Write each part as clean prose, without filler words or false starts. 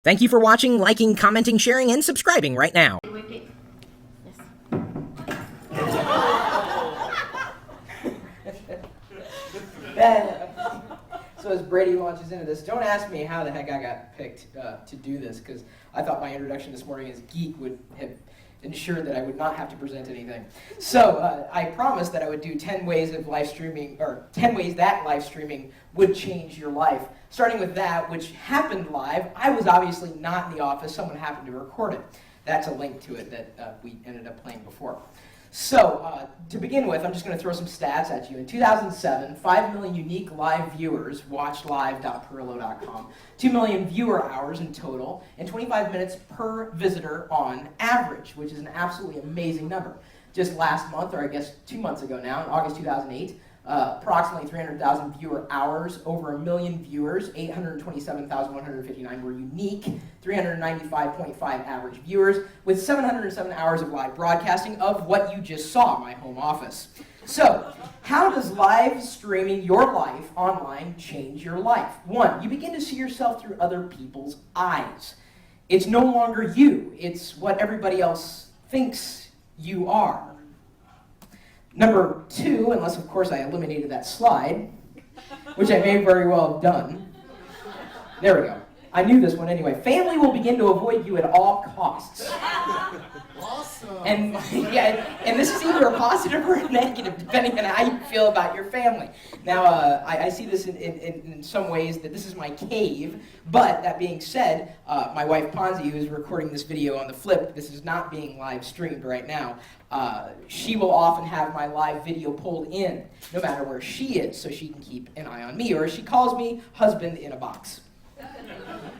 Thank you for watching, liking, commenting, sharing, and subscribing right now. So as Brady launches into this, don't ask me how the heck I got picked to do this, because I thought my introduction this morning as geek would have ensured that I would not have to present anything. So I promised that I would do 10 ways of live streaming, or 10 ways that live streaming would change your life. Starting with that, which happened live. I was obviously not in the office. Someone happened to record it. That's a link to it that we ended up playing before. So, to begin with, I'm just going to throw some stats at you. In 2007, 5 million unique live viewers watched live.pirillo.com, 2 million viewer hours in total, and 25 minutes per visitor on average, which is an absolutely amazing number. Just last month, or I guess 2 months ago now, in August 2008, approximately 300,000 viewer hours, over 1 million viewers, 827,159 were unique, 395.5 average viewers, with 707 hours of live broadcasting of what you just saw, my home office. So, how does live streaming your life online change your life? 1, you begin to see yourself through other people's eyes. It's no longer you, it's what everybody else thinks you are. Number 2, unless of course I eliminated that slide, which I may very well have done. There we go. I knew this one anyway. Family will begin to avoid you at all costs. Awesome. And this is either a positive or a negative, depending on how you feel about your family. Now, I see this in some ways that this is my cave, but that being said, my wife Ponzi, who is recording this video on the flip, this is not being live streamed right now, she will often have my live video pulled in, no matter where she is, so she can keep an eye on me, or as she calls me, husband in a box.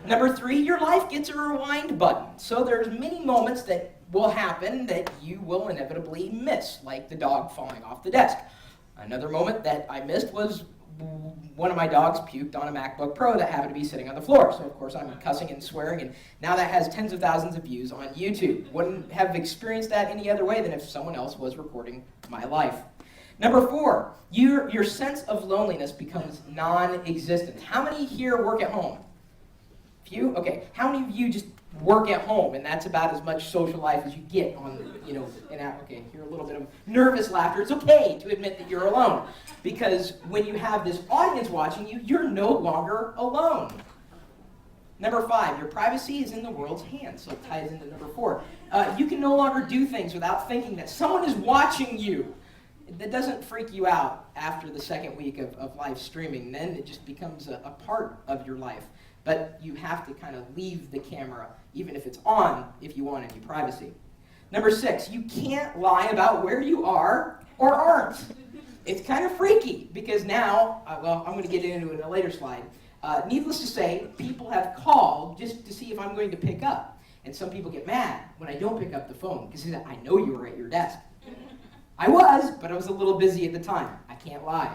Number 3, your life gets a rewind button. So there's many moments that will happen that you will inevitably miss, like the dog falling off the desk. Another moment that I missed was one of my dogs puked on a MacBook Pro that happened to be sitting on the floor. So of course I'm cussing and swearing, and now that has tens of thousands of views on YouTube. Wouldn't have experienced that any other way than if someone else was recording my life. Number 4, your sense of loneliness becomes non-existent. How many here work at home? Few? Okay. How many of you just work at home, and that's about as much social life as you get on, okay, hear a little bit of nervous laughter. It's okay to admit that you're alone, because when you have this audience watching you, you're no longer alone. Number 5, your privacy is in the world's hands, so it ties into number 4. You can no longer do things without thinking that someone is watching you. That doesn't freak you out after the second week of live streaming. Then it just becomes a part of your life. But you have to kind of leave the camera, even if it's on, if you want any privacy. Number 6, you can't lie about where you are or aren't. It's kind of freaky, because now, I'm going to get into it in a later slide. Needless to say, people have called just to see if I'm going to pick up. And some people get mad when I don't pick up the phone, because they say, I know you were at your desk. I was, but I was a little busy at the time. I can't lie.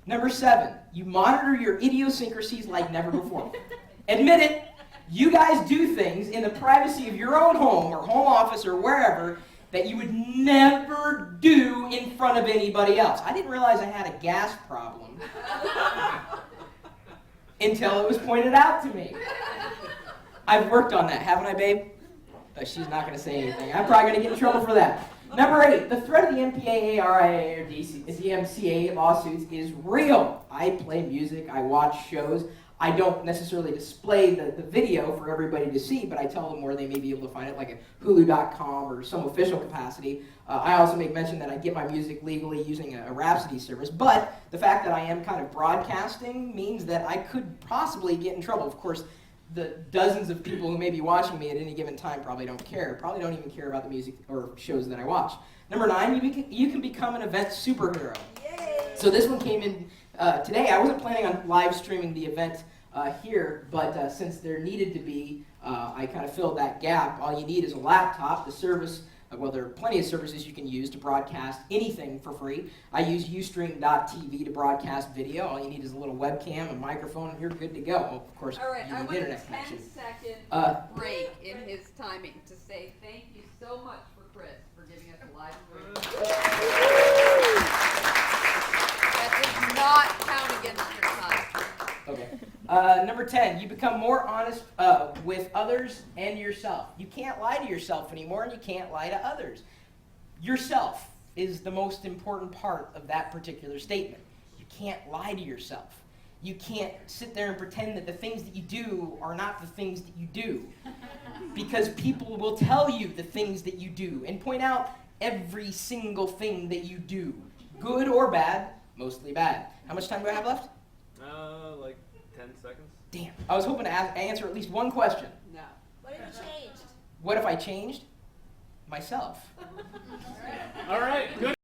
Number 7, you monitor your idiosyncrasies like never before. Admit it, you guys do things in the privacy of your own home or home office or wherever that you would never do in front of anybody else. I didn't realize I had a gas problem until it was pointed out to me. I've worked on that, haven't I, babe? But she's not going to say anything. I'm probably going to get in trouble for that. Number 8, the threat of the MPAA, RIA, or DMCA lawsuits is real. I play music, I watch shows. I don't necessarily display the video for everybody to see, but I tell them where they may be able to find it, like at Hulu.com or some official capacity. I also make mention that I get my music legally using a Rhapsody service, but the fact that I am kind of broadcasting means that I could possibly get in trouble. Of course, the dozens of people who may be watching me at any given time probably don't care. Probably don't even care about the music or shows that I watch. Number 9, you can become an event superhero. Yay. So this one came in today. I wasn't planning on live streaming the event here, but since there needed to be, I kind of filled that gap. All you need is a laptop. The service, well, there are plenty of services you can use to broadcast anything for free. I use Ustream.tv to broadcast video. All you need is a little webcam, a microphone, and you're good to go. Well, of course, all right, you need internet connection. I want a 10-second break in his timing to say thank you so much for Chris for giving us a live stream. That does not count against your time. Okay. Number 10, you become more honest with others and yourself. You can't lie to yourself anymore, and you can't lie to others. Yourself is the most important part of that particular statement. You can't lie to yourself. You can't sit there and pretend that the things that you do are not the things that you do. Because people will tell you the things that you do and point out every single thing that you do. Good or bad, mostly bad. How much time do I have left? Like 10 seconds. Damn. I was hoping to answer at least one question. No. What if you changed? What if I changed? Myself. All right, good.